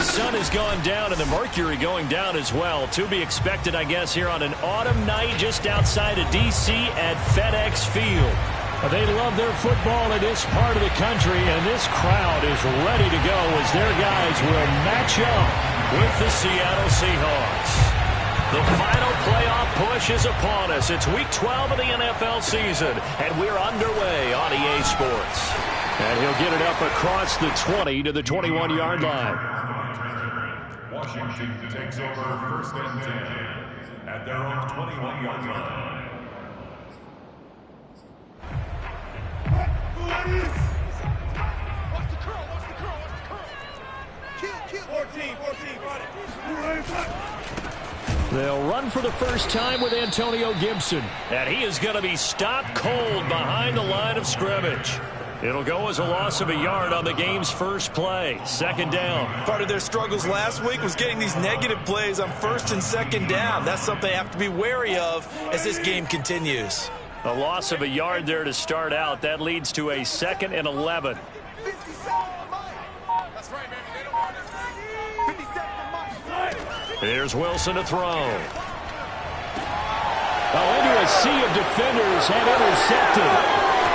sun has gone down and the mercury going down as well. To be expected, I guess, here on an autumn night just outside of D.C. at FedEx Field. They love their football in this part of the country, and this crowd is ready to go as their guys will match up with the Seattle Seahawks. The final playoff push is upon us. It's Week 12 of the NFL season, and we're underway on EA Sports. And he'll get it up across the 20 to the 21-yard line. Washington takes over first and 10 at their own 21-yard line. Watch the curl, watch the curl, watch the curl. Kill. 14, run it. They'll run for the first time with Antonio Gibson. And he is going to be stopped cold behind the line of scrimmage. It'll go as a loss of a yard on the game's first play. Second down. Part of their struggles last week was getting these negative plays on first and second down. That's something they have to be wary of as this game continues. A loss of a yard there to start out. That leads to a 2nd and 11. Here's Wilson to throw. Into a sea of defenders and intercepted.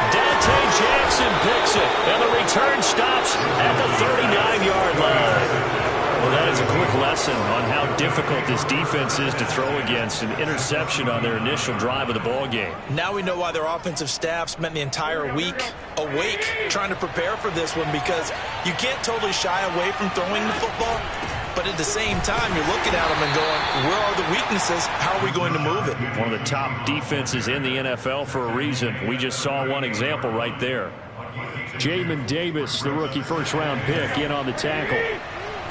Dante Jackson picks it, and the return stops at the 39-yard line. Well, that is a quick lesson on how difficult this defense is to throw against. An interception on their initial drive of the ball game. Now we know why their offensive staff spent the entire week awake trying to prepare for this one, because you can't totally shy away from throwing the football. But at the same time, you're looking at them and going, where are the weaknesses? How are we going to move it? One of the top defenses in the NFL for a reason. We just saw one example right there. Jamin Davis, the rookie first-round pick, in on the tackle.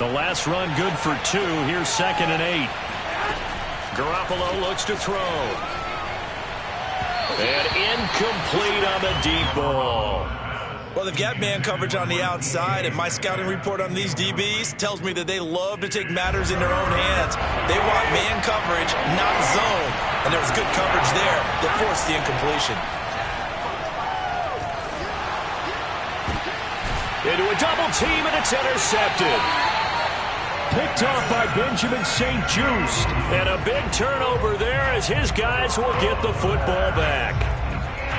The last run good for 2. Here's 2nd and 8. Garoppolo looks to throw. And incomplete on the deep ball. Well, they've got man coverage on the outside, and my scouting report on these DBs tells me that they love to take matters in their own hands. They want man coverage, not zone. And there was good coverage there that forced the incompletion. Into a double team, and it's intercepted. Picked off by Benjamin St-Juste. And a big turnover there as his guys will get the football back.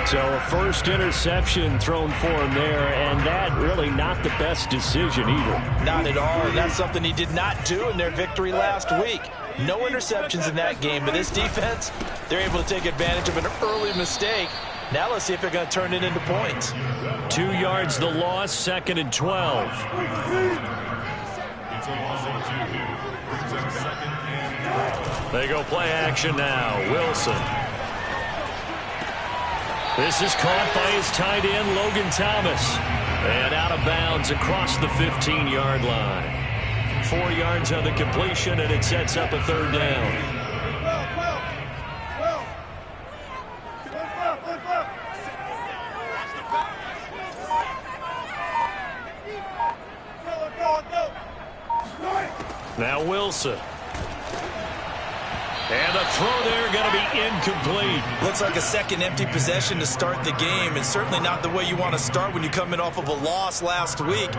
So a first interception thrown for him there, and that really not the best decision either. Not at all, and that's something he did not do in their victory last week. No interceptions in that game, but this defense, they're able to take advantage of an early mistake. Now let's see if they're going to turn it into points. 2 yards the loss, 2nd and 12. They go play action now. Wilson. This is caught by his tight end, Logan Thomas. And out of bounds across the 15-yard line. 4 yards on the completion, and it sets up a 3rd down. Now Wilson. And the throw there going to be incomplete. Looks like a second empty possession to start the game, and certainly not the way you want to start when you come in off of a loss last week.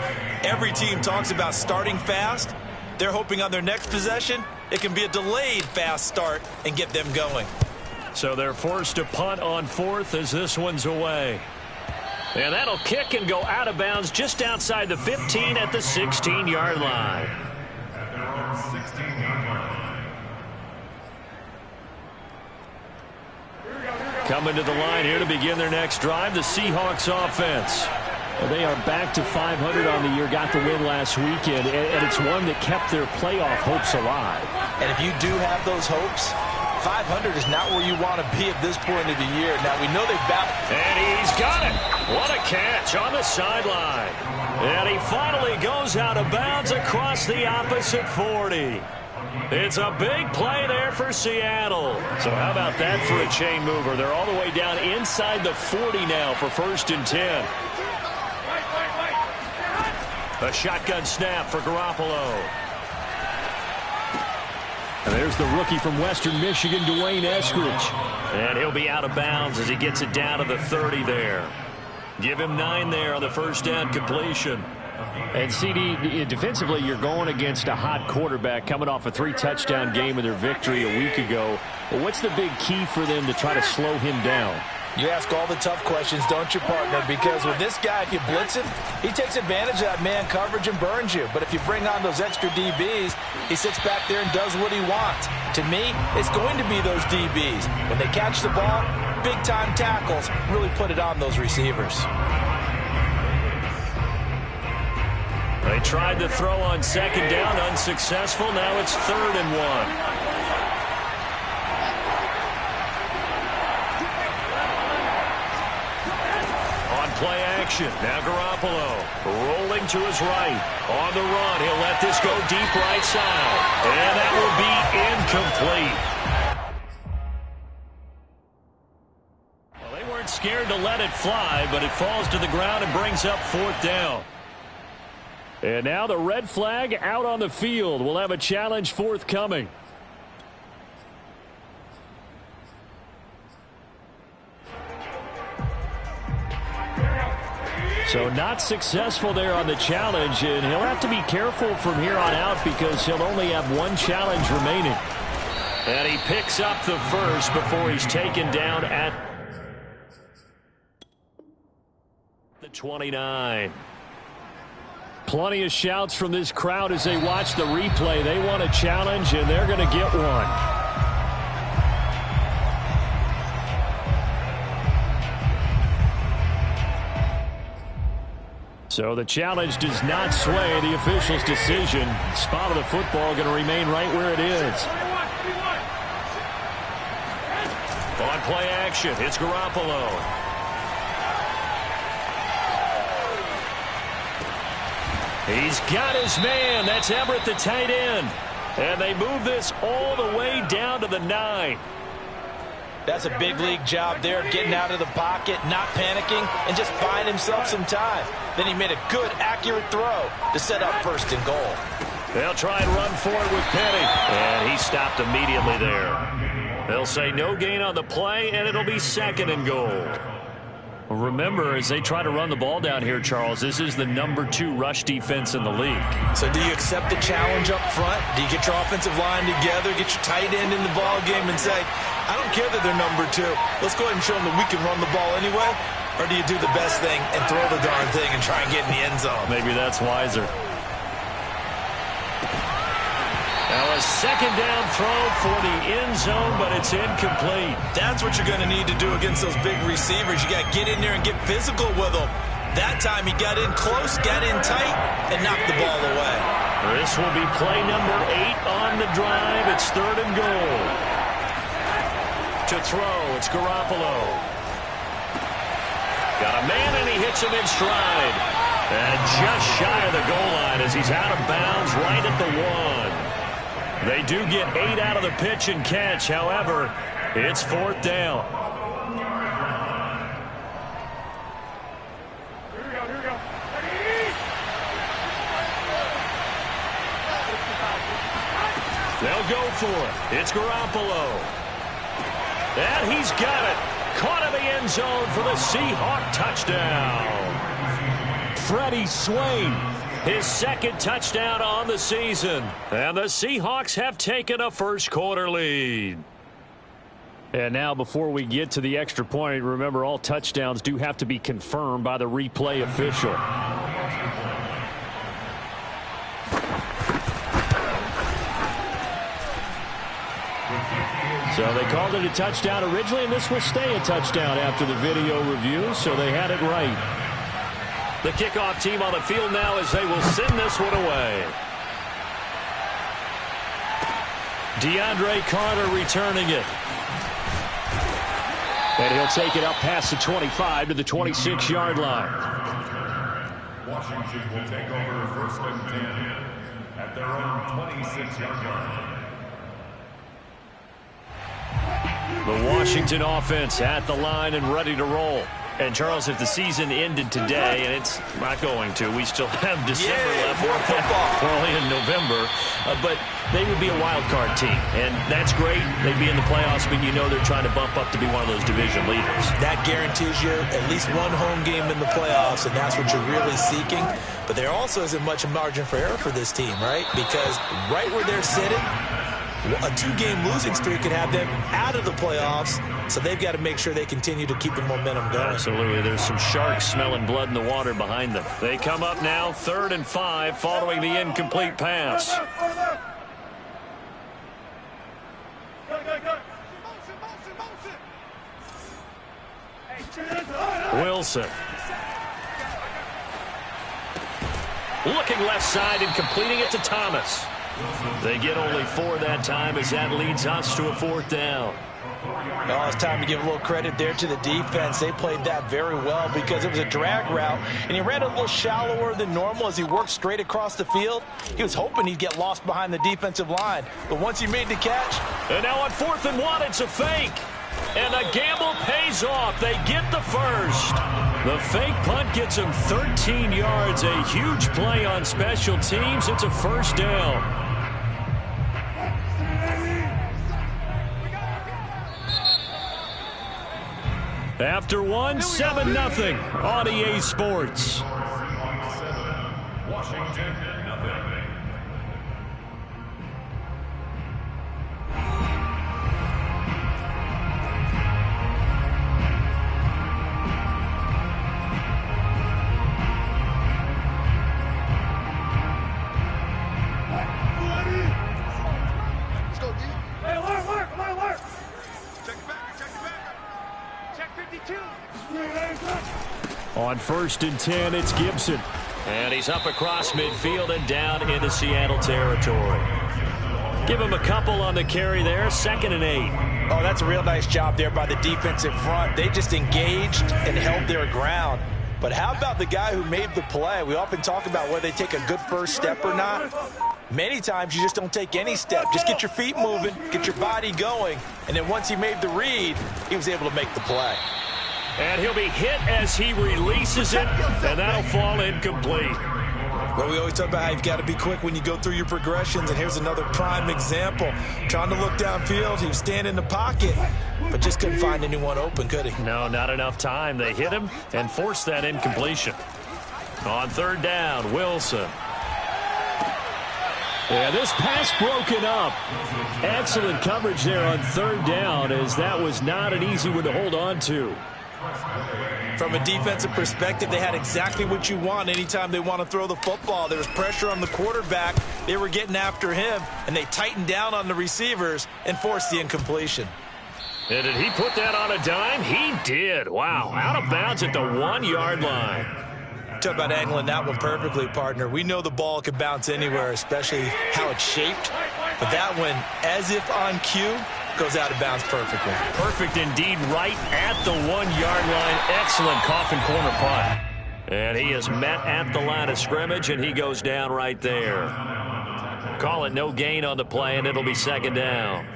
Every team talks about starting fast. They're hoping on their next possession, it can be a delayed fast start and get them going. So they're forced to punt on 4th as this one's away. And that'll kick and go out of bounds just outside the 15 at the 16-yard line. At their own 16-yard line. Coming to the line here to begin their next drive, the Seahawks offense. Well, they are back to 500 on the year, got the win last weekend, and it's one that kept their playoff hopes alive. And if you do have those hopes, 500 is not where you want to be at this point of the year. Now, we know they've battled. And he's got it. What a catch on the sideline. And he finally goes out of bounds across the opposite 40. It's a big play there for Seattle. So how about that for a chain mover? They're all the way down inside the 40 now for 1st and 10. A shotgun snap for Garoppolo. And there's the rookie from Western Michigan, Dwayne Eskridge. And he'll be out of bounds as he gets it down to the 30 there. Give him 9 there on the first down completion. And CD, defensively, you're going against a hot quarterback coming off a 3-touchdown game with their victory a week ago. Well, what's the big key for them to try to slow him down? You ask all the tough questions, don't you, partner? Because with this guy, if you blitz him, he takes advantage of that man coverage and burns you. But if you bring on those extra DBs, he sits back there and does what he wants. To me, it's going to be those DBs. When they catch the ball, big-time tackles really put it on those receivers. They tried to throw on second down, unsuccessful. Now it's 3rd and 1. Play action. Now Garoppolo rolling to his right. On the run. He'll let this go deep right side. And that will be incomplete. Well, they weren't scared to let it fly, but it falls to the ground and brings up 4th down. And now the red flag out on the field. We'll have a challenge forthcoming. So not successful there on the challenge, and he'll have to be careful from here on out because he'll only have one challenge remaining. And he picks up the first before he's taken down at the 29. Plenty of shouts from this crowd as they watch the replay. They want a challenge, and they're going to get one. So the challenge does not sway the official's decision. Spot of the football going to remain right where it is. On play action, it's Garoppolo. He's got his man. That's Everett, the tight end. And they move this all the way down to the 9. That's a big league job there, getting out of the pocket, not panicking, and just buying himself some time. Then he made a good, accurate throw to set up 1st and goal. They'll try and run for it with Penny. And he stopped immediately there. They'll say no gain on the play, and it'll be 2nd and goal. Well, remember, as they try to run the ball down here, Charles, this is the number 2 rush defense in the league. So do you accept the challenge up front? Do you get your offensive line together, get your tight end in the ball game and say, I don't care that they're number 2. Let's go ahead and show them that we can run the ball anyway? Or do you do the best thing and throw the darn thing and try and get in the end zone? Maybe that's wiser. Now a 2nd down throw for the end zone, but it's incomplete. That's what you're going to need to do against those big receivers. You got to get in there and get physical with them. That time he got in close, got in tight, and knocked the ball away. This will be play number 8 on the drive. It's 3rd and goal. To throw, it's Garoppolo. Got a man, and he hits him in stride. And just shy of the goal line as he's out of bounds right at the 1. They do get 8 out of the pitch and catch. However, it's 4th down. Here we go. They'll go for it. It's Garoppolo. And he's got it. Caught in the end zone for the Seahawk touchdown. Freddie Swain, his 2nd touchdown on the season. And the Seahawks have taken a first-quarter lead. And now before we get to the extra point, remember all touchdowns do have to be confirmed by the replay official. So they called it a touchdown originally, and this will stay a touchdown after the video review, so they had it right. The kickoff team on the field now as they will send this one away. DeAndre Carter returning it. And he'll take it up past the 25 to the 26-yard line. Washington will take over 1st and 10 at their own 26-yard line. The Washington offense at the line and ready to roll. And, Charles, if the season ended today, and it's not going to, we still have December left. More football. We're only in November. But they would be a wild card team, and that's great. They'd be in the playoffs, but you know they're trying to bump up to be one of those division leaders. That guarantees you at least one home game in the playoffs, and that's what you're really seeking. But there also isn't much margin for error for this team, right? Because right where they're sitting, a 2-game losing streak could have them out of the playoffs, so they've got to make sure they continue to keep the momentum going. Absolutely. There's some sharks smelling blood in the water behind them. They come up now 3rd and 5 following the incomplete pass. Wilson. Looking left side and completing it to Thomas. They get only 4 that time as that leads us to a 4th down. Oh, it's time to give a little credit there to the defense. They played that very well because it was a drag route, and he ran a little shallower than normal as he worked straight across the field. He was hoping he'd get lost behind the defensive line, but once he made the catch. And now on 4th and 1, it's a fake. And the gamble pays off. They get the first. The fake punt gets him 13 yards. A huge play on special teams. It's a 1st down. After one, 7-0 on EA Sports. Washington, nothing. Let's go, D. Hey, alert. Check it back. Check 52. On 1st and 10, it's Gibson. And he's up across midfield and down into Seattle territory. Give him a couple on the carry there, 2nd and 8. Oh, that's a real nice job there by the defensive front. They just engaged and held their ground. But how about the guy who made the play? We often talk about whether they take a good first step or not. Many times you just don't take any step. Just get your feet moving, get your body going, and then once he made the read, he was able to make the play. And he'll be hit as he releases it, and that'll fall incomplete. Well, we always talk about how you've got to be quick when you go through your progressions, and here's another prime example. Trying to look downfield, he was standing in the pocket, but just couldn't find anyone open, could he? No, not enough time. They hit him and forced that incompletion. On 3rd down, Wilson. Yeah, this pass broken up. Excellent coverage there on 3rd down, as that was not an easy one to hold on to. From a defensive perspective, they had exactly what you want anytime they want to throw the football. There was pressure on the quarterback. They were getting after him, and they tightened down on the receivers and forced the incompletion. And did he put that on a dime? He did. Wow, out of bounds at the 1-yard line. Talk about angling that one perfectly, partner. We know the ball can bounce anywhere, especially how it's shaped. But that one, as if on cue, goes out of bounds perfectly. Perfect indeed, right at the 1-yard line. Excellent coffin corner punt. And he is met at the line of scrimmage, and he goes down right there. Call it no gain on the play, and it'll be 2nd down.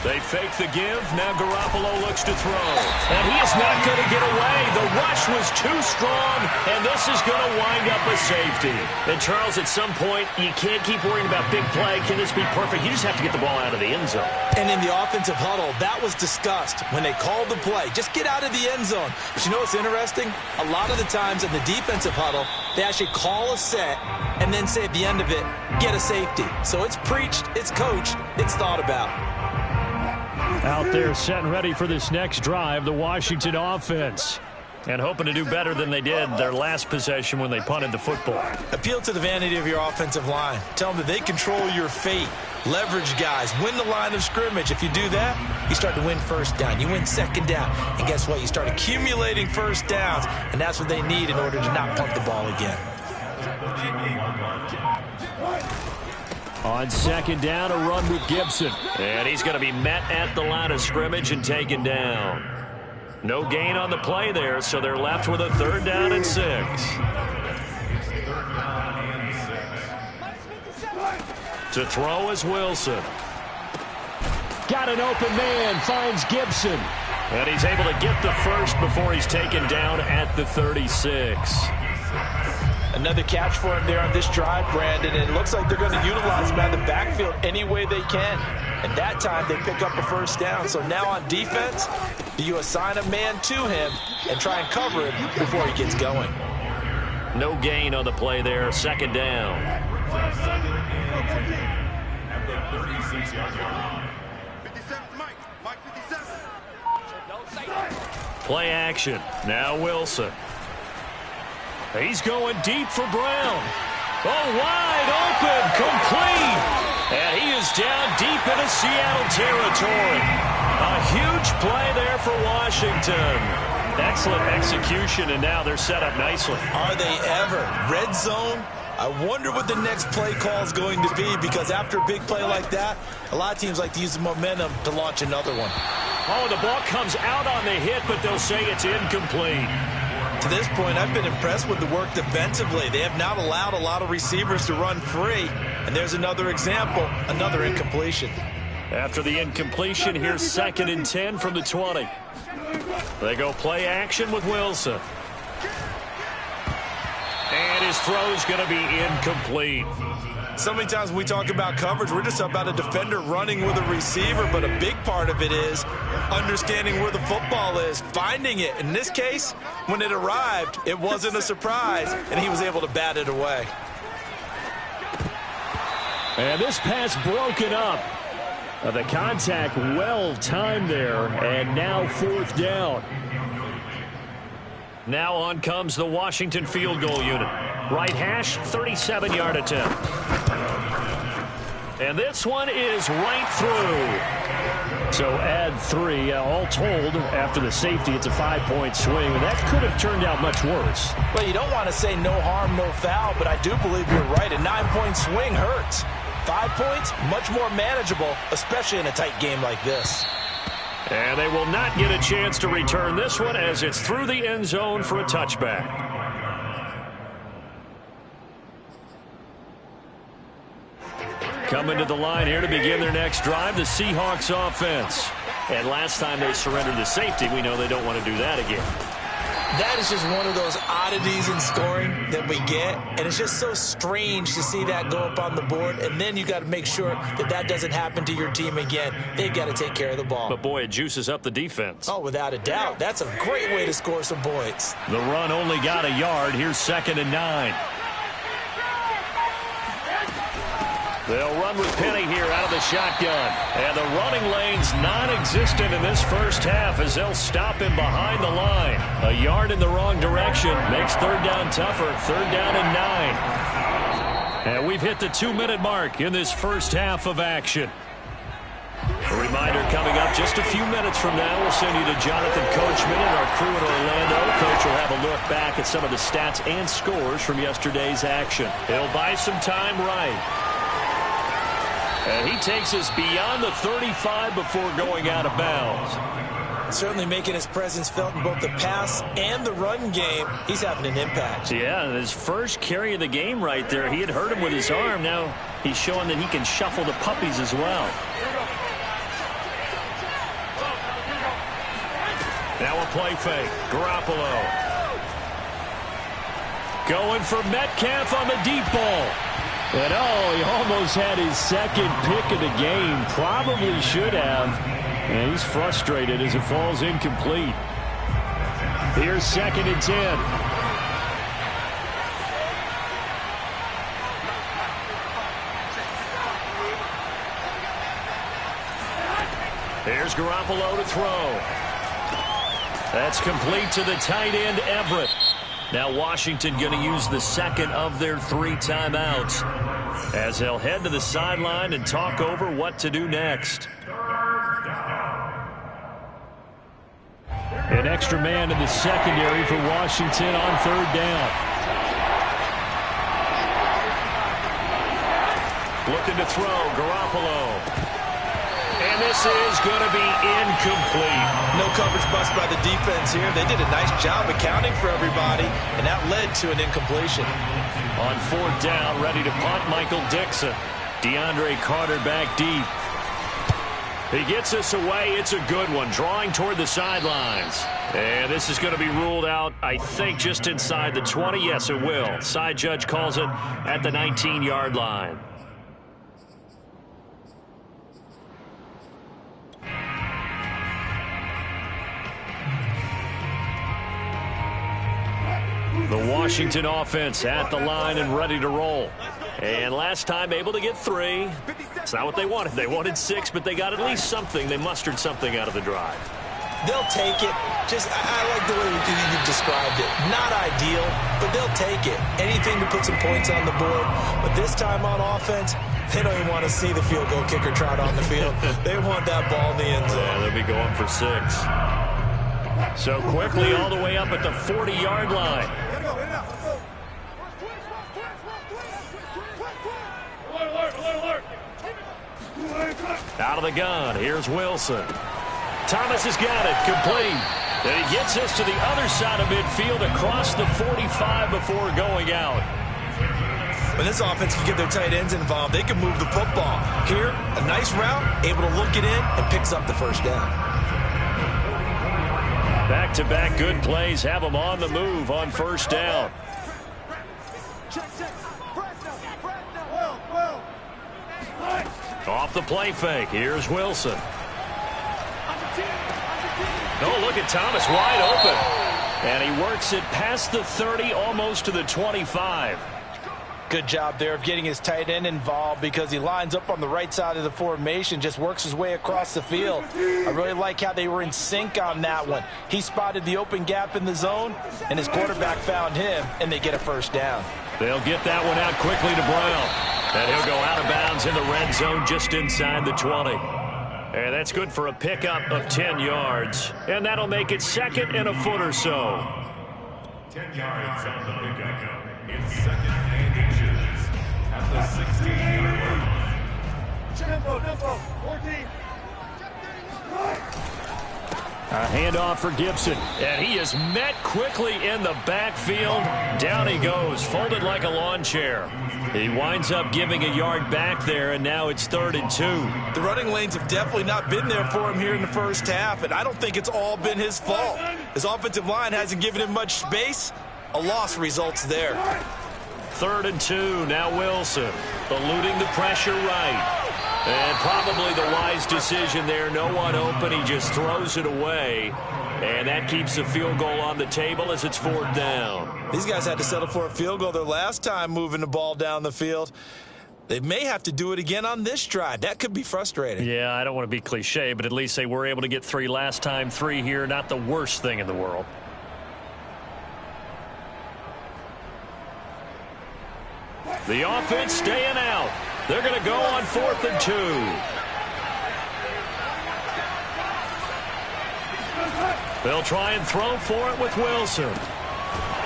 They fake the give. Now Garoppolo looks to throw. And he is not going to get away. The rush was too strong, and this is going to wind up a safety. And, Charles, at some point, you can't keep worrying about big play. Can this be perfect? You just have to get the ball out of the end zone. And in the offensive huddle, that was discussed when they called the play. Just get out of the end zone. But you know what's interesting? A lot of the times in the defensive huddle, they actually call a set and then say at the end of it, get a safety. So it's preached, it's coached, it's thought about. Out there set and ready for this next drive, the Washington offense. And hoping to do better than they did their last possession when they punted the football. Appeal to the vanity of your offensive line. Tell them that they control your fate. Leverage guys. Win the line of scrimmage. If you do that, you start to win 1st down. You win 2nd down. And guess what? You start accumulating 1st downs. And that's what they need in order to not punt the ball again. On 2nd down, a run with Gibson. And he's going to be met at the line of scrimmage and taken down. No gain on the play there, so they're left with a 3rd down and 6. To throw is Wilson. Got an open man, finds Gibson. And he's able to get the first before he's taken down at the 36. Another catch for him there on this drive, Brandon. And it looks like they're going to utilize him out of the backfield any way they can. And that time they pick up a first down. So now on defense, do you assign a man to him and try and cover him before he gets going? No gain on the play there. Second down. At the 36-yard line. 57, Mike 57. Play action. Now Wilson. He's going deep for Brown. Oh, wide open, complete. And he is down deep into Seattle territory. A huge play there for Washington. Excellent execution, and now they're set up nicely. Are they ever? Red zone? I wonder what the next play call is going to be, because after a big play like that, a lot of teams like to use the momentum to launch another one. Oh, the ball comes out on the hit, but they'll say it's incomplete. To this point, I've been impressed with the work defensively. They have not allowed a lot of receivers to run free. And there's another example, another incompletion. After the incompletion, here's 2nd and 10 from the 20. They go play action with Wilson. And his throw's going to be incomplete. So many times when we talk about coverage, we're just about a defender running with a receiver, but a big part of it is understanding where the football is, finding it. In this case, when it arrived, it wasn't a surprise, and he was able to bat it away. And this pass broken up. The contact well timed there, and now 4th down. Now on comes the Washington field goal unit. Right hash, 37-yard attempt. And this one is right through. So add 3. All told, after the safety, it's a 5-point swing. And that could have turned out much worse. Well, you don't want to say no harm, no foul, but I do believe you're right. A 9-point swing hurts. 5 points, much more manageable, especially in a tight game like this. And they will not get a chance to return this one as it's through the end zone for a touchback. Coming to the line here to begin their next drive, the Seahawks offense. And last time they surrendered the safety, we know they don't want to do that again. That is just one of those oddities in scoring that we get, and it's just so strange to see that go up on the board, and then you got to make sure that that doesn't happen to your team again. They've got to take care of the ball. But, boy, it juices up the defense. Oh, without a doubt. That's a great way to score some points. The run only got a yard. Here's 2nd and 9. They'll run with Penny here out of the shotgun. And the running lane's non-existent in this first half as they'll stop him behind the line. A yard in the wrong direction makes 3rd down tougher. 3rd down and 9. And we've hit the 2-minute mark in this first half of action. A reminder coming up just a few minutes from now. We'll send you to Jonathan Coachman and our crew in Orlando. Coach will have a look back at some of the stats and scores from yesterday's action. He'll buy some time right. And he takes us beyond the 35 before going out of bounds. Certainly making his presence felt in both the pass and the run game. He's having an impact. Yeah, his first carry of the game right there. He had hurt him with his arm. Now he's showing that he can shuffle the puppies as well. Now a play fake. Garoppolo. Going for Metcalf on the deep ball. And he almost had his 2nd pick of the game. Probably should have. And he's frustrated as it falls incomplete. Here's 2nd and 10. Here's Garoppolo to throw. That's complete to the tight end, Everett. Now Washington going to use the 2nd of their 3 timeouts as they'll head to the sideline and talk over what to do next. An extra man in the secondary for Washington on 3rd down. Looking to throw, Garoppolo. And this is going to be incomplete. No coverage bust by the defense here. They did a nice job accounting for everybody, and that led to an incompletion. On 4th down, ready to punt, Michael Dixon. DeAndre Carter back deep. He gets us away. It's a good one. Drawing toward the sidelines. And this is going to be ruled out, I think, just inside the 20. Yes, it will. Side judge calls it at the 19-yard line. The Washington offense at the line and ready to roll. And last time able to get 3. It's not what they wanted. They wanted 6, but they got at least something. They mustered something out of the drive. They'll take it. I like the way you described it. Not ideal, but they'll take it. Anything to put some points on the board. But this time on offense, they don't even want to see the field goal kicker trot on the field. They want that ball in the end zone. Yeah, they'll be going for 6. So quickly all the way up at the 40-yard line. Out of the gun, here's Wilson. Thomas has got it, complete. And he gets us to the other side of midfield across the 45 before going out. When this offense can get their tight ends involved, they can move the football. Here, a nice route, able to look it in, and picks up the first down. Back-to-back good plays have them on the move on first down. Off the play fake. Here's Wilson. Oh, look at Thomas wide open. And he works it past the 30, almost to the 25. Good job there of getting his tight end involved because he lines up on the right side of the formation, just works his way across the field. I really like how they were in sync on that one. He spotted the open gap in the zone, and his quarterback found him, and they get a first down. They'll get that one out quickly to Brown. And he'll go out of bounds in the red zone just inside the 20. And that's good for a pickup of 10 yards. And that'll make it second and a foot or so. 10 yards on the pickup. It's second and inches at the 16-yard line. Tempo, 14. A handoff for Gibson. And he is met quickly in the backfield. Down he goes, folded like a lawn chair. He winds up giving a yard back there, and now it's 3rd and 2. The running lanes have definitely not been there for him here in the first half, and I don't think it's all been his fault. His offensive line hasn't given him much space. A loss results there. 3rd and 2, now Wilson. Eluding the pressure right. And probably the wise decision there. No one open. He just throws it away. And that keeps the field goal on the table as it's 4th down. These guys had to settle for a field goal their last time moving the ball down the field. They may have to do it again on this drive. That could be frustrating. Yeah, I don't want to be cliche, but at least they were able to get 3 last time. 3 here, not the worst thing in the world. The offense staying out. They're going to go on 4th and 2. They'll try and throw for it with Wilson.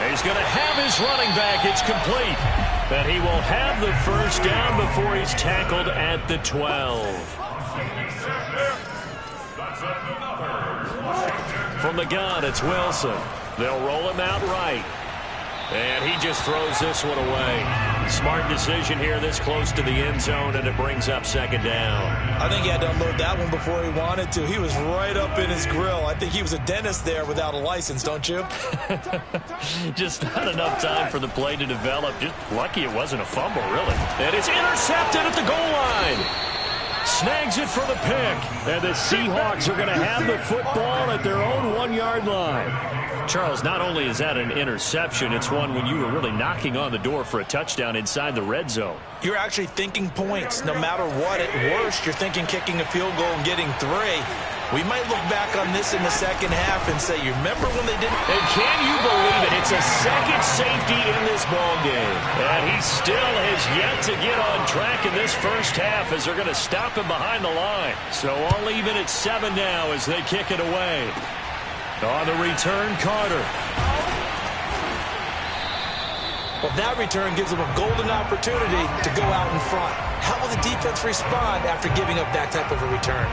He's going to have his running back. It's complete. And he will have the first down before he's tackled at the 12. From the gun, it's Wilson. They'll roll him out right. And he just throws this one away. Smart decision here this close to the end zone, and it brings up 2nd down. I think he had to unload that one before he wanted to. He was right up in his grill. I think he was a dentist there without a license, don't you? Just not enough time for the play to develop. Just lucky it wasn't a fumble, really. And it's intercepted at the goal line. Snags it for the pick. And the Seahawks are going to have the football at their own 1-yard line. Charles, not only is that an interception, it's one when you were really knocking on the door for a touchdown inside the red zone. You're actually thinking points. No matter what, at worst, you're thinking kicking a field goal and getting 3. We might look back on this in the second half and say, you remember when they didn't? And can you believe it? It's a second safety in this ball game. And he still has yet to get on track in this first half as they're going to stop him behind the line. So all even at 7 now as they kick it away. On the return, Carter. Well, that return gives them a golden opportunity to go out in front. How will the defense respond after giving up that type of a return?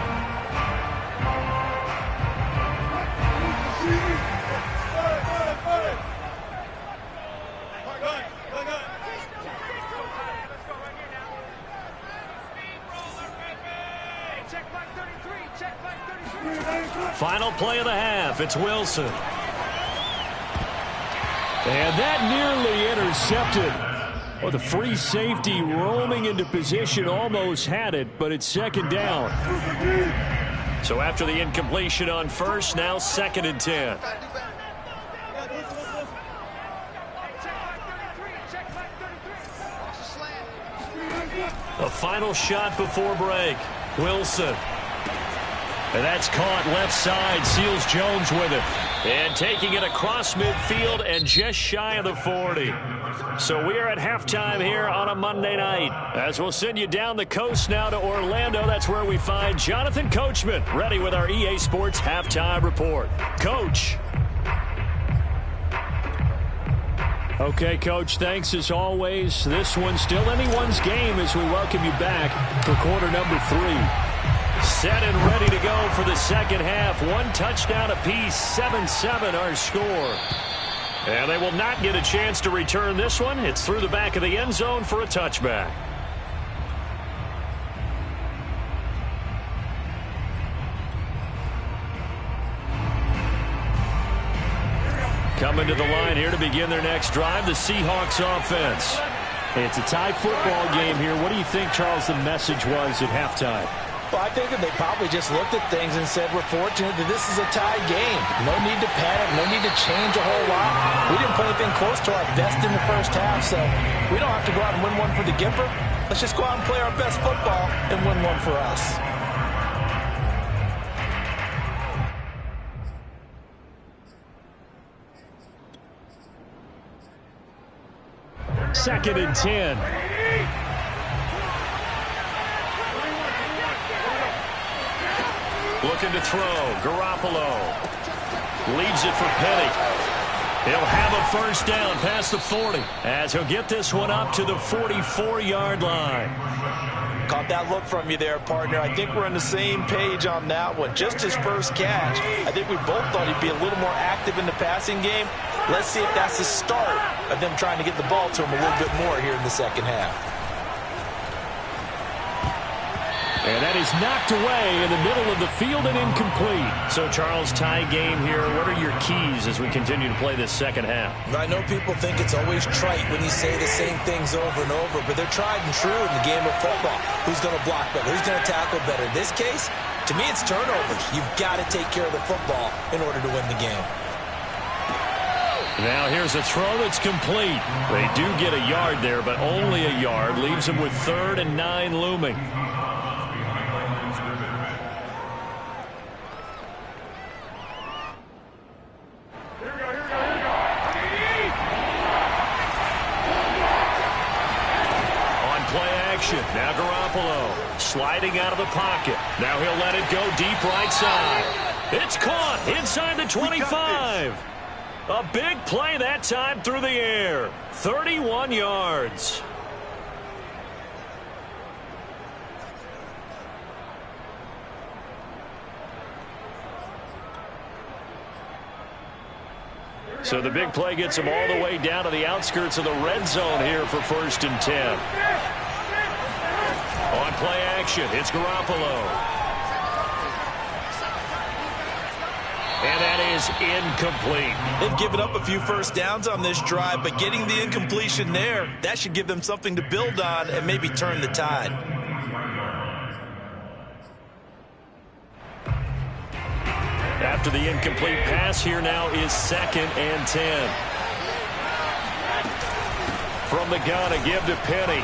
Final play of the half. It's Wilson. And that nearly intercepted. Well, the free safety roaming into position almost had it, but it's second down. So after the incompletion on first, now 2nd and 10. A final shot before break. Wilson. And that's caught left side. Seals Jones with it. And taking it across midfield and just shy of the 40. So we are at halftime here on a Monday night. As we'll send you down the coast now to Orlando. That's where we find Jonathan Coachman ready with our EA Sports Halftime Report. Coach. Okay, Coach, thanks as always. This one's still anyone's game as we welcome you back for quarter number 3. Set and ready to go for the second half. 1 touchdown apiece, 7-7 our score. And they will not get a chance to return this one. It's through the back of the end zone for a touchback. Coming to the line here to begin their next drive, the Seahawks offense. It's a tie football game here. What do you think, Charles, the message was at halftime? Well, I think that they probably just looked at things and said, we're fortunate that this is a tie game. No need to panic, no need to change a whole lot. We didn't play anything close to our best in the first half, so we don't have to go out and win one for the Gipper. Let's just go out and play our best football and win one for us. Second and 10. Looking to throw. Garoppolo leaves it for Penny. He'll have a first down past the 40 as he'll get this one up to the 44-yard line. Caught that look from you there, partner. I think we're on the same page on that one. Just his first catch. I think we both thought he'd be a little more active in the passing game. Let's see if that's the start of them trying to get the ball to him a little bit more here in the second half. And that is knocked away in the middle of the field and incomplete. So, Charles, tie game here. What are your keys as we continue to play this second half? I know people think it's always trite when you say the same things over and over, but they're tried and true in the game of football. Who's going to block better? Who's going to tackle better? In this case, to me, it's turnovers. You've got to take care of the football in order to win the game. Now here's a throw that's complete. They do get a yard there, but only a yard. Leaves them with 3rd and 9 looming. Now Garoppolo sliding out of the pocket. Now he'll let it go deep right side. It's caught inside the 25. A big play that time through the air. 31 yards. So the big play gets him all the way down to the outskirts of the red zone here for 1st and 10. On play action, it's Garoppolo. And that is incomplete. They've given up a few first downs on this drive, but getting the incompletion there, that should give them something to build on and maybe turn the tide. After the incomplete pass, here now is 2nd and 10. From the gun, a give to Penny.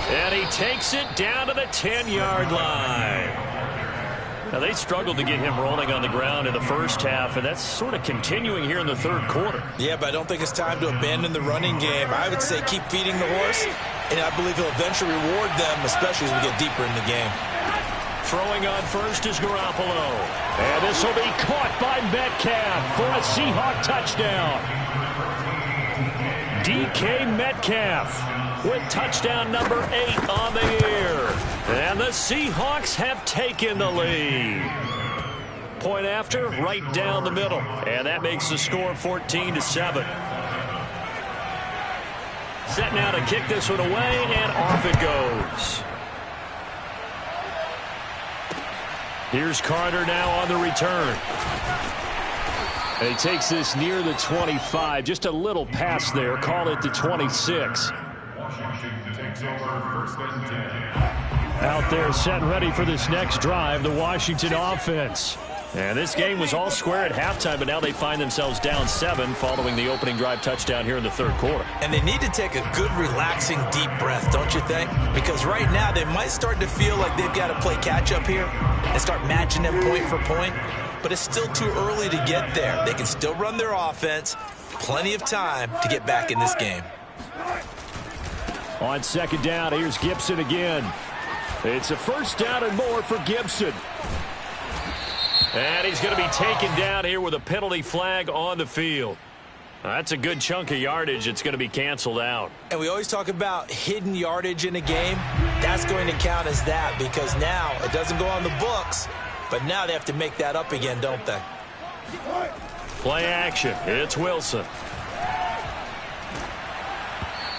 And he takes it down to the 10-yard line. Now, they struggled to get him rolling on the ground in the first half, and that's sort of continuing here in the third quarter. Yeah, but I don't think it's time to abandon the running game. I would say keep feeding the horse, and I believe he'll eventually reward them, especially as we get deeper in the game. Throwing on first is Garoppolo. And this will be caught by Metcalf for a Seahawk touchdown. DK Metcalf with touchdown number 8 on the year. And the Seahawks have taken the lead. Point after, right down the middle. And that makes the score 14-7. Set now to kick this one away, and off it goes. Here's Carter now on the return. And he takes this near the 25. Just a little pass there. Call it the 26. Washington takes over 1st and 10. Out there set and ready for this next drive, the Washington offense. And this game was all square at halftime, but now they find themselves down 7 following the opening drive touchdown here in the third quarter. And they need to take a good, relaxing, deep breath, don't you think? Because right now they might start to feel like they've got to play catch-up here and start matching them point for point. But it's still too early to get there. They can still run their offense. Plenty of time to get back in this game. On second down, here's Gibson again. It's a first down and more for Gibson. And he's going to be taken down here with a penalty flag on the field. That's a good chunk of yardage. It's going to be canceled out. And we always talk about hidden yardage in a game. That's going to count as that because now it doesn't go on the books, but now they have to make that up again, don't they? Play action. It's Wilson.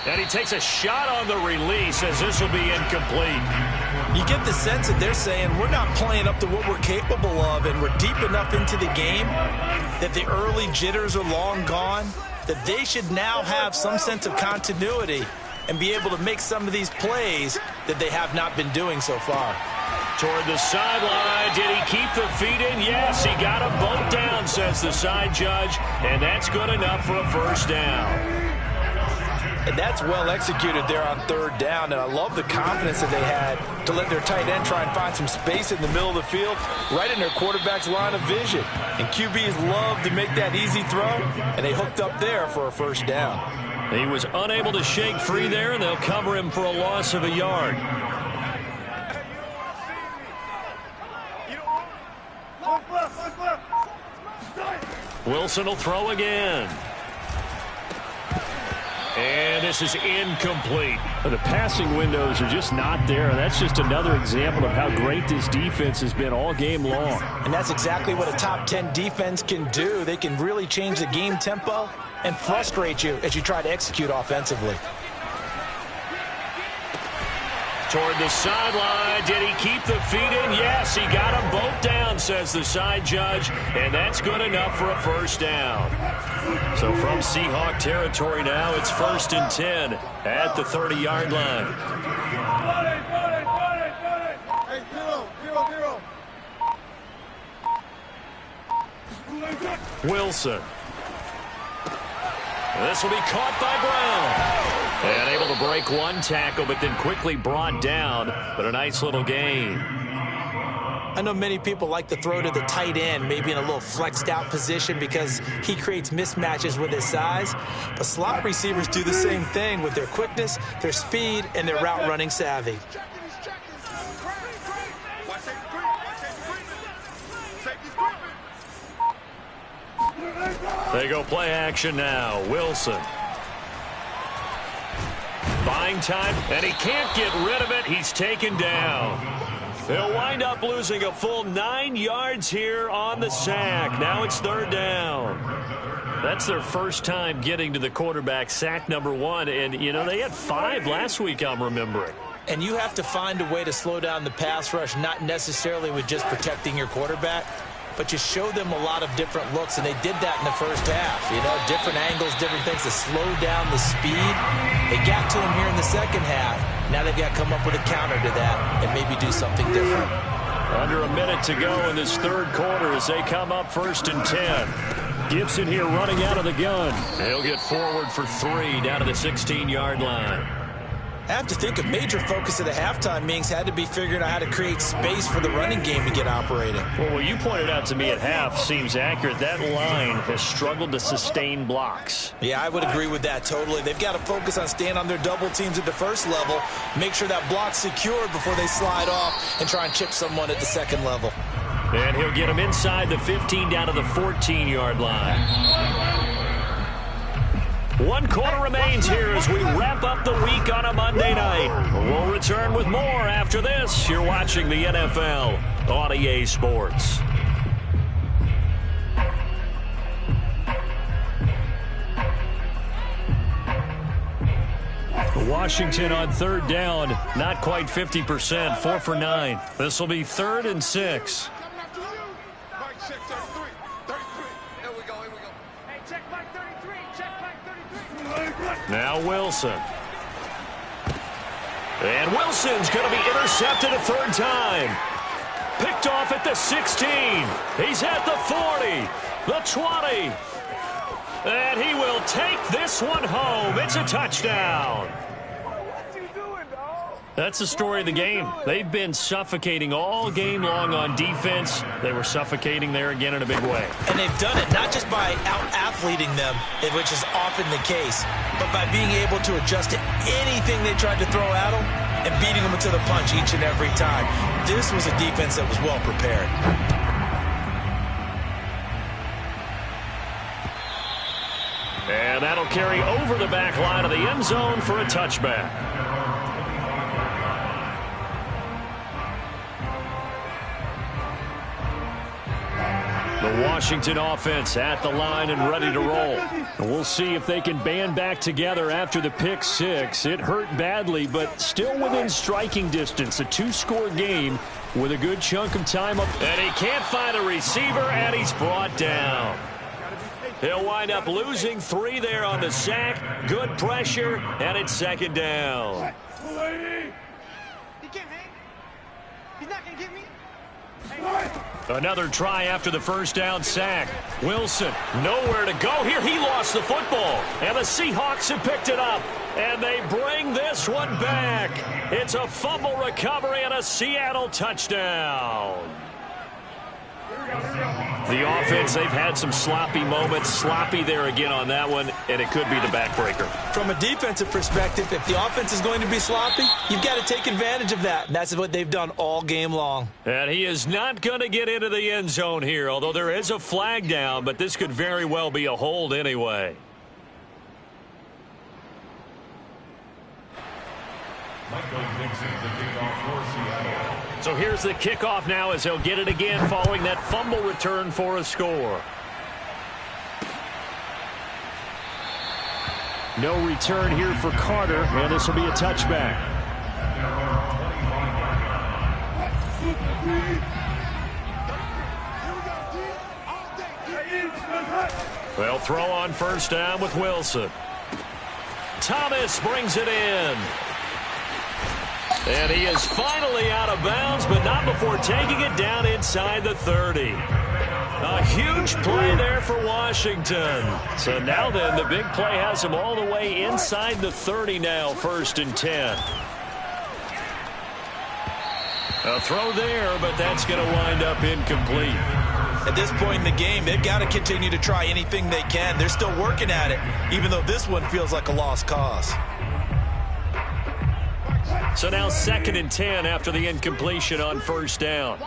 And he takes a shot on the release as this will be incomplete. You get the sense that they're saying we're not playing up to what we're capable of, and we're deep enough into the game that the early jitters are long gone, that they should now have some sense of continuity and be able to make some of these plays that they have not been doing so far. Toward the sideline. Did he keep the feet in? Yes, he got them both down, says the side judge, and that's good enough for a first down. And that's well executed there on third down. And I love the confidence that they had to let their tight end try and find some space in the middle of the field, right in their quarterback's line of vision. And QBs love to make that easy throw, and they hooked up there for a first down. He was unable to shake free there, and they'll cover him for a loss of a yard. Wilson will throw again. And this is incomplete. The passing windows are just not there. That's just another example of how great this defense has been all game long. And that's exactly what a top 10 defense can do. They can really change the game tempo and frustrate you as you try to execute offensively. Toward the sideline. Did he keep the feet in? Yes, he got them both down, says the side judge. And that's good enough for a first down. So from Seahawk territory now, it's 1st and 10 at the 30-yard line. Wilson. This will be caught by Brown. And able to break one tackle, but then quickly brought down. But a nice little gain. I know many people like to throw to the tight end, maybe in a little flexed out position because he creates mismatches with his size. But slot receivers do the same thing with their quickness, their speed, and their route running savvy. They go play action now. Wilson. Buying time, and he can't get rid of it. He's taken down. They'll wind up losing a full 9 yards here on the sack. Now it's third down. That's their first time getting to the quarterback, sack number 1. And, you know, they had 5 last week, I'm remembering. And you have to find a way to slow down the pass rush, not necessarily with just protecting your quarterback, but you show them a lot of different looks, and they did that in the first half. You know, different angles, different things to slow down the speed. They got to him here in the second half. Now they've got to come up with a counter to that and maybe do something different. Under a minute to go in this third quarter as they come up 1st and 10. Gibson here running out of the gun. He'll get forward for 3 down to the 16-yard line. I have to think a major focus of the halftime meetings had to be figuring out how to create space for the running game to get operating. Well, what you pointed out to me at half seems accurate. That line has struggled to sustain blocks. Yeah, I would agree with that totally. They've got to focus on staying on their double teams at the first level, make sure that block's secured before they slide off and try and chip someone at the second level. And he'll get him inside the 15 down to the 14-yard line. 1 quarter remains here as we wrap up the week on a Monday night. We'll return with more after this. You're watching the NFL on EA Sports. Washington on third down, not quite 50%, 4 for 9. This will be 3rd and 6. 33. 33. Here we go. Hey, check back 33. Check back 33. Now Wilson. And Wilson's going to be intercepted a third time. Picked off at the 16. He's at the 40. The 20. And he will take this one home. It's a touchdown. That's the story of the game. They've been suffocating all game long on defense. They were suffocating there again in a big way. And they've done it not just by out-athleting them, which is often the case, but by being able to adjust to anything they tried to throw at them and beating them to the punch each and every time. This was a defense that was well prepared. And that'll carry over the back line of the end zone for a touchback. The Washington offense at the line and ready to roll. And we'll see if they can band back together after the pick six. It hurt badly, but still within striking distance. A two-score game with a good chunk of time up. And he can't find a receiver, and he's brought down. He'll wind up losing 3 there on the sack. Good pressure, and it's second down. He can't hang. He's not going to get me. Another try after the first down sack. Wilson, nowhere to go here. He lost the football, and the Seahawks have picked it up, and they bring this one back. It's a fumble recovery and a Seattle touchdown. The offense, they've had some sloppy moments. Sloppy there again on that one, and it could be the backbreaker. From a defensive perspective, if the offense is going to be sloppy, you've got to take advantage of that, and that's what they've done all game long. And he is not going to get into the end zone here, although there is a flag down, but this could very well be a hold anyway. Michael Dixon, the kickoff for Seattle. So here's the kickoff now as he'll get it again following that fumble return for a score. No return here for Carter, and this will be a touchback. Well, throw on first down with Wilson. Thomas brings it in. And he is finally out of bounds, but not before taking it down inside the 30. A huge play there for Washington. So now then, the big play has him all the way inside the 30 now, 1st and 10. A throw there, but that's going to wind up incomplete. At this point in the game, they've got to continue to try anything they can. They're still working at it, even though this one feels like a lost cause. So now 2nd and 10 after the incompletion on first down.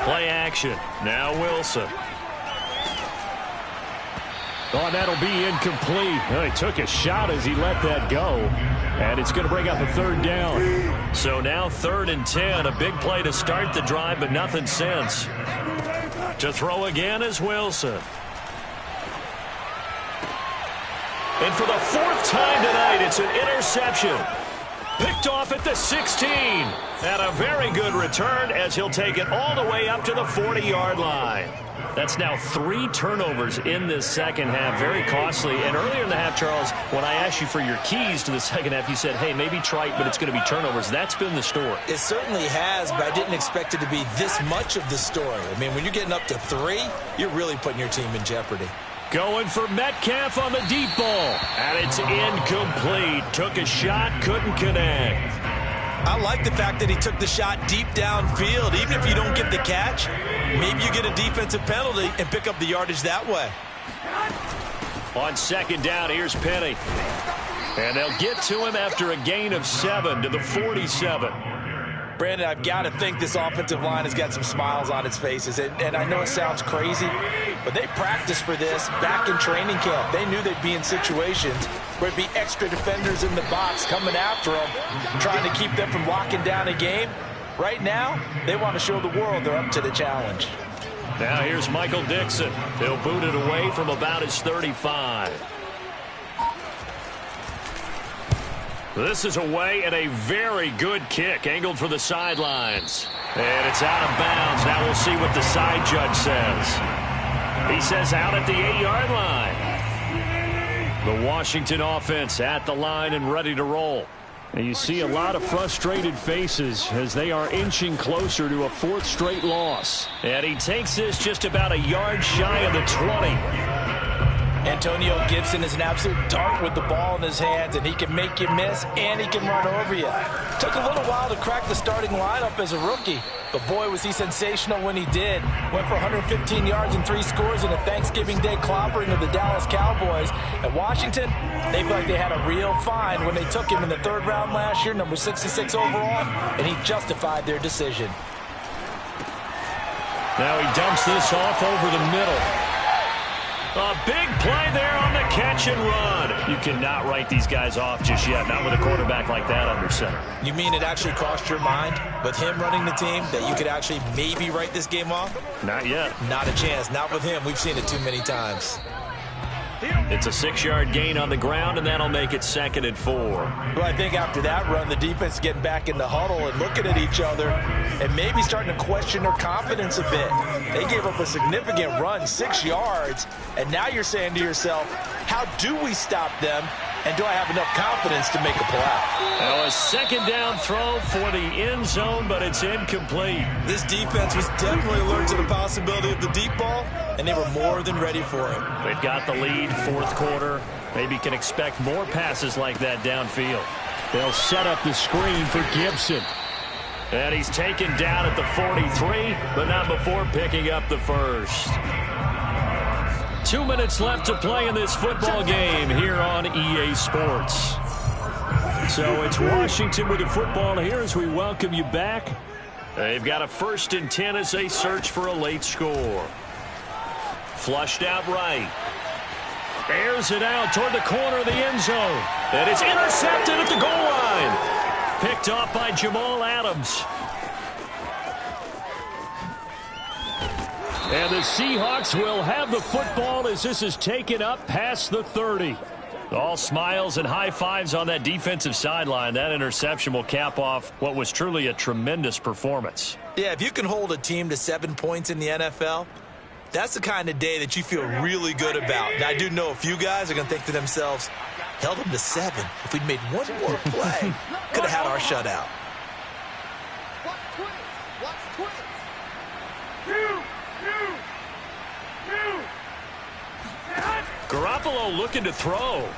Play action. Now Wilson. Oh, that'll be incomplete. Well, he took a shot as he let that go. And it's going to bring up a 3rd down. So now 3rd and 10. A big play to start the drive, but nothing since. To throw again is Wilson. And for the 4th time tonight, it's an interception. Picked off at the 16. And a very good return as he'll take it all the way up to the 40-yard line. That's now 3 turnovers in this second half. Very costly. And earlier in the half, Charles, when I asked you for your keys to the second half, you said, hey, maybe trite, but it's going to be turnovers. That's been the story. It certainly has, but I didn't expect it to be this much of the story. I mean, when you're getting up to 3, you're really putting your team in jeopardy. Going for Metcalf on the deep ball. And it's incomplete. Took a shot, couldn't connect. I like the fact that he took the shot deep downfield. Even if you don't get the catch, maybe you get a defensive penalty and pick up the yardage that way. On 2nd down, here's Penny. And they'll get to him after a gain of 7 to the 47. Brandon, I've got to think this offensive line has got some smiles on its faces. And I know it sounds crazy, but they practiced for this back in training camp. They knew they'd be in situations where it'd be extra defenders in the box coming after them, trying to keep them from locking down a game. Right now, they want to show the world they're up to the challenge. Now here's Michael Dixon. He'll boot it away from about his 35. This is away and a very good kick angled for the sidelines. And it's out of bounds. Now we'll see what the side judge says. He says out at the 8-yard line. The Washington offense at the line and ready to roll. And you see a lot of frustrated faces as they are inching closer to a 4th straight loss. And he takes this just about a yard shy of the 20. Antonio Gibson is an absolute dart with the ball in his hands, and he can make you miss, and he can run over you. Took a little while to crack the starting lineup as a rookie, but boy, was he sensational when he did. Went for 115 yards and 3 scores in a Thanksgiving Day clobbering of the Dallas Cowboys. At Washington, they feel like they had a real find when they took him in the 3rd round last year, number 66 overall, and he justified their decision. Now he dumps this off over the middle. A big play there on the catch and run. You cannot write these guys off just yet, not with a quarterback like that under center. You mean it actually crossed your mind with him running the team that you could actually maybe write this game off? Not yet. Not a chance. Not with him. We've seen it too many times. It's a 6-yard gain on the ground, and that'll make it 2nd and 4. Well, I think after that run, the defense is getting back in the huddle and looking at each other and maybe starting to question their confidence a bit. They gave up a significant run, 6 yards, and now you're saying to yourself, how do we stop them, and do I have enough confidence to make a play? Now a 2nd down throw for the end zone, but it's incomplete. This defense was definitely alert to the possibility of the deep ball, and they were more than ready for it. They've got the lead, 4th quarter. Maybe can expect more passes like that downfield. They'll set up the screen for Gibson. And he's taken down at the 43, but not before picking up the 1st. 2 minutes left to play in this football game here on EA Sports. So it's Washington with the football here as we welcome you back. They've got a 1st and 10 as they search for a late score. Flushed out right. Airs it out toward the corner of the end zone. And it's intercepted at the goal line. Picked off by Jamal Adams. And the Seahawks will have the football as this is taken up past the 30. All smiles and high fives on that defensive sideline. That interception will cap off what was truly a tremendous performance. Yeah, if you can hold a team to 7 points in the NFL, that's the kind of day that you feel really good about. And I do know a few guys are going to think to themselves, held them to 7. If we'd made one more play, could have had our shutout. Garoppolo looking to throw.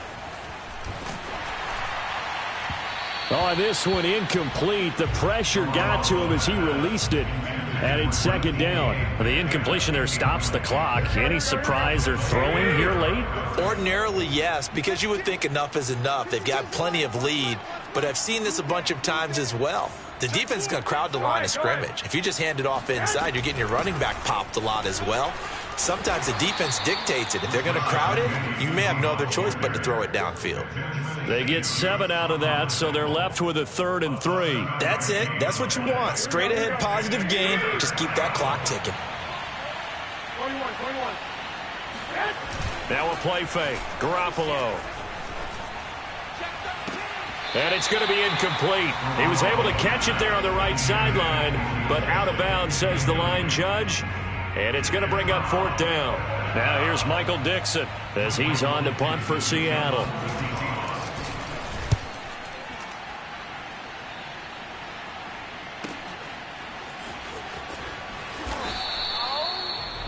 Oh, this one incomplete. The pressure got to him as he released it. And it's 2nd down. The incompletion there stops the clock. Any surprise they're throwing here late? Ordinarily, yes, because you would think enough is enough. They've got plenty of lead, but I've seen this a bunch of times as well. The defense is going to crowd the line of scrimmage. If you just hand it off inside, you're getting your running back popped a lot as well. Sometimes the defense dictates it. If they're going to crowd it, you may have no other choice but to throw it downfield. They get 7 out of that, so they're left with a 3rd and 3. That's it. That's what you want. Straight ahead positive gain. Just keep that clock ticking. 21. Now a play fake. Garoppolo. And it's going to be incomplete. He was able to catch it there on the right sideline, but out of bounds, says the line judge. And it's going to bring up 4th down. Now here's Michael Dixon as he's on to punt for Seattle.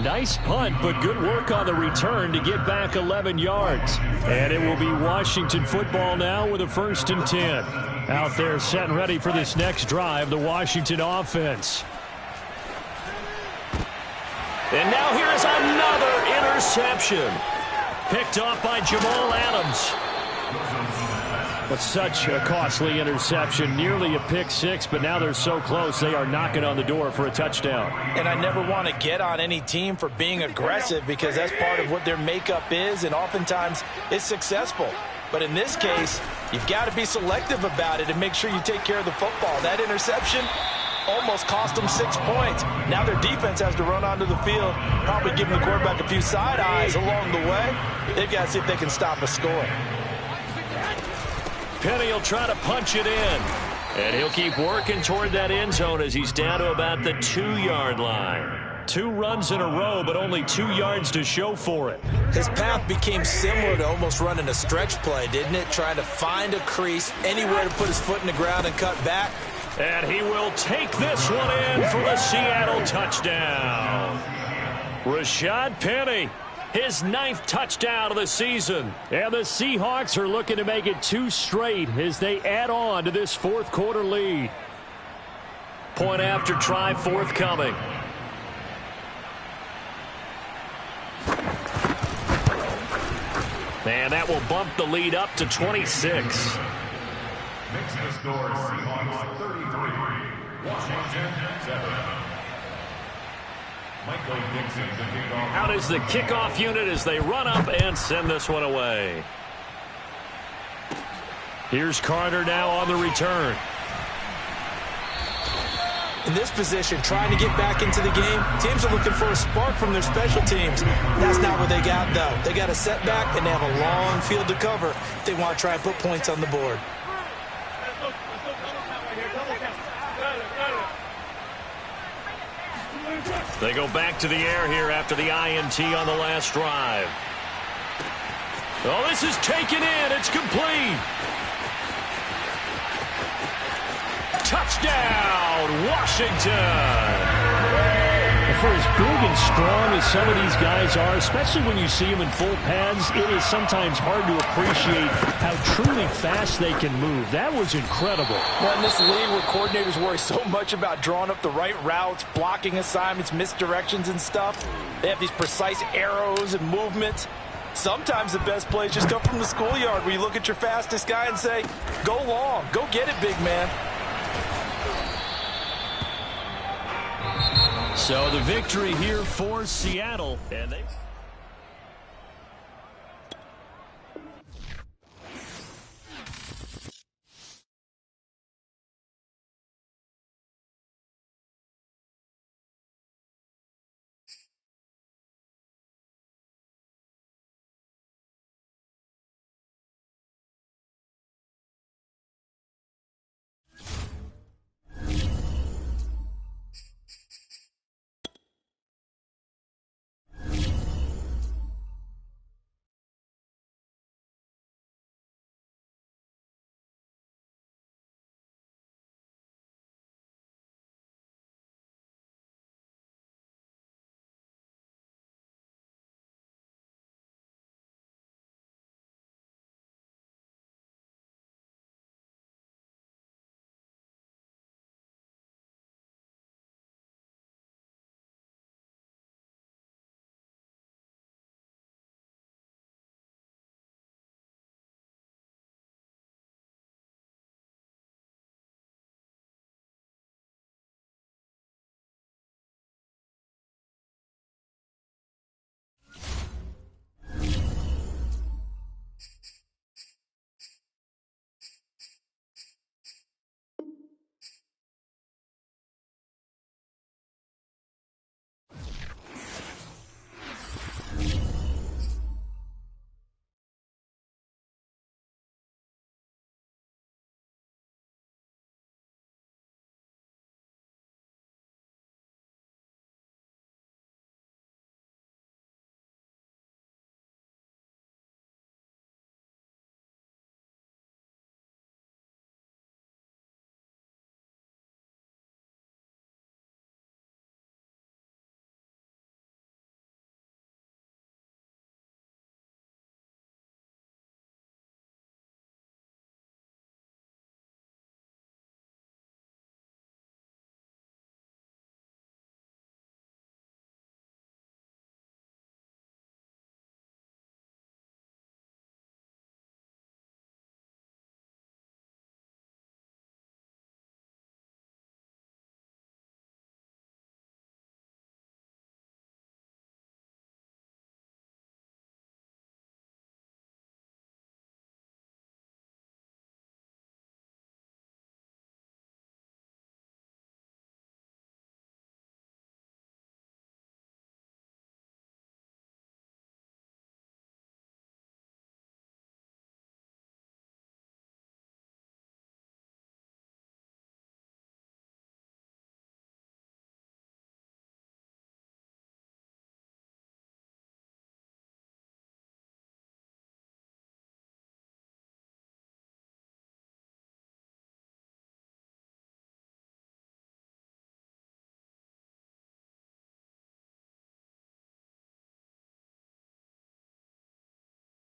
Nice punt, but good work on the return to get back 11 yards. And it will be Washington football now with a 1st and 10. Out there set and ready for this next drive, the Washington offense. And now here is another interception. Picked off by Jamal Adams. But such a costly interception, nearly a pick 6, but now they're so close they are knocking on the door for a touchdown. And I never want to get on any team for being aggressive because that's part of what their makeup is, and oftentimes it's successful. But in this case, you've got to be selective about it and make sure you take care of the football. That interception almost cost them 6 points. Now their defense has to run onto the field, probably giving the quarterback a few side eyes along the way. They've got to see if they can stop a score. Penny will try to punch it in. And he'll keep working toward that end zone as he's down to about the 2-yard line. 2 runs in a row, but only 2 yards to show for it. His path became similar to almost running a stretch play, didn't it? Trying to find a crease, anywhere to put his foot in the ground and cut back. And he will take this one in for the Seattle touchdown. Rashad Penny, his 9th touchdown of the season. And the Seahawks are looking to make it 2 straight as they add on to this 4th quarter lead. Point after try forthcoming. And that will bump the lead up to 26. Makes the score Seahawks 33, Washington 7. Michael Dixon, the kickoff. Out is the kickoff unit as they run up and send this one away. Here's Carter now on the return. In this position, trying to get back into the game, teams are looking for a spark from their special teams. That's not what they got, though. They got a setback, and they have a long field to cover if they want to try and put points on the board. They go back to the air here after the INT on the last drive. Oh, this is taken in. It's complete. Touchdown, Washington. For as big and strong as some of these guys are, especially when you see them in full pads, it is sometimes hard to appreciate how truly fast they can move. That was incredible. Well, in this league where coordinators worry so much about drawing up the right routes, blocking assignments, misdirections and stuff, they have these precise arrows and movements. Sometimes the best plays just come from the schoolyard where you look at your fastest guy and say, go long, go get it, big man. So the victory here for Seattle. And they